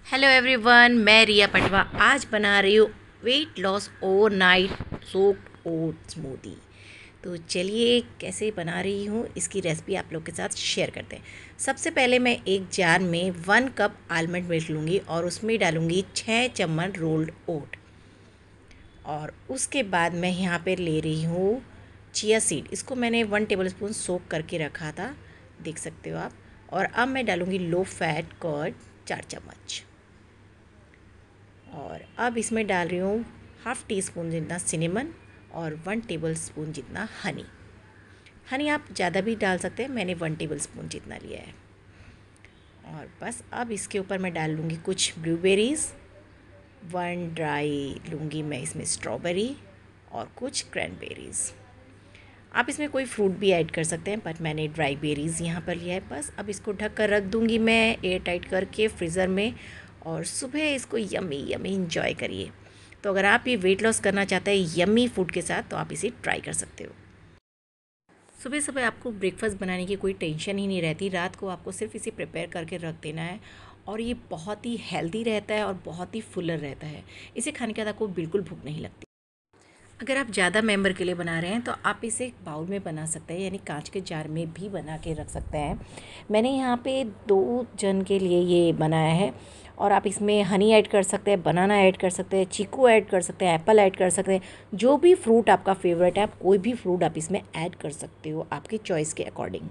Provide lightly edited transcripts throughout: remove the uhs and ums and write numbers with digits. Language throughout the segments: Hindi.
हेलो एवरीवन, मैं रिया पटवा आज बना रही हूँ वेट लॉस ओवरनाइट सोक्ड ओट स्मूदी। तो चलिए कैसे बना रही हूँ इसकी रेसिपी आप लोग के साथ शेयर करते हैं। सबसे पहले मैं एक जार में 1 कप आलमंड मिल्क लूँगी और उसमें डालूँगी 6 चम्मच रोल्ड ओट। और उसके बाद मैं यहाँ पे ले रही हूँ चिया सीड। इसको मैंने 1 टेबलस्पून सोक करके रखा था, देख सकते हो आप। और अब मैं डालूँगी लो फैट कर्ड 4 चम्मच। और अब इसमें डाल रही हूँ हाफ़ टी स्पून जितना सिनेमन और 1 टेबल स्पून जितना हनी। हनी आप ज़्यादा भी डाल सकते हैं, मैंने 1 टेबल स्पून जितना लिया है। और बस अब इसके ऊपर मैं डाल लूँगी कुछ ब्लूबेरीज़, 1 ड्राई लूँगी मैं इसमें स्ट्रॉबेरी और कुछ क्रैनबेरीज़। आप इसमें कोई फ्रूट भी ऐड कर सकते हैं, बट मैंने ड्राई बेरीज़ यहाँ पर लिया है। बस अब इसको ढक कर रख दूँगी मैं एयर टाइट करके फ्रीज़र में, और सुबह इसको यमी यमी इंजॉय करिए। तो अगर आप ये वेट लॉस करना चाहते हैं यमी फूड के साथ, तो आप इसे ट्राई कर सकते हो। सुबह सुबह आपको ब्रेकफास्ट बनाने की कोई टेंशन ही नहीं रहती। रात को आपको सिर्फ इसे प्रिपेयर करके रख देना है, और ये बहुत ही हेल्दी रहता है और बहुत ही फुलर रहता है। इसे खाने के बाद आपको बिल्कुल भूख नहीं लगती। अगर आप ज़्यादा मेंबर के लिए बना रहे हैं तो आप इसे एक बाउल में बना सकते हैं, यानी कांच के जार में भी बना के रख सकते हैं। मैंने यहाँ पे 2 जन के लिए ये बनाया है। और आप इसमें हनी ऐड कर सकते हैं, बनाना ऐड कर सकते हैं, चीकू ऐड कर सकते हैं, एप्पल ऐड कर सकते हैं। जो भी फ्रूट आपका फेवरेट है, आप कोई भी फ्रूट आप इसमें ऐड कर सकते हो आपकी चॉइस के अकॉर्डिंग।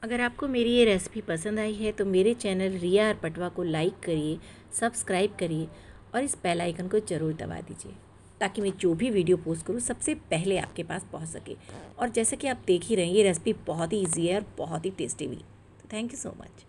अगर आपको मेरी ये रेसिपी पसंद आई है तो मेरे चैनल रिया आर पटवा को लाइक करिए, सब्सक्राइब करिए और इस बेल आइकन को ज़रूर दबा दीजिए, ताकि मैं जो भी वीडियो पोस्ट करूँ सबसे पहले आपके पास पहुँच सके। और जैसे कि आप देख ही रहे हैं, ये रेसिपी बहुत ही ईजी है और बहुत ही टेस्टी भी। तो थैंक यू सो मच।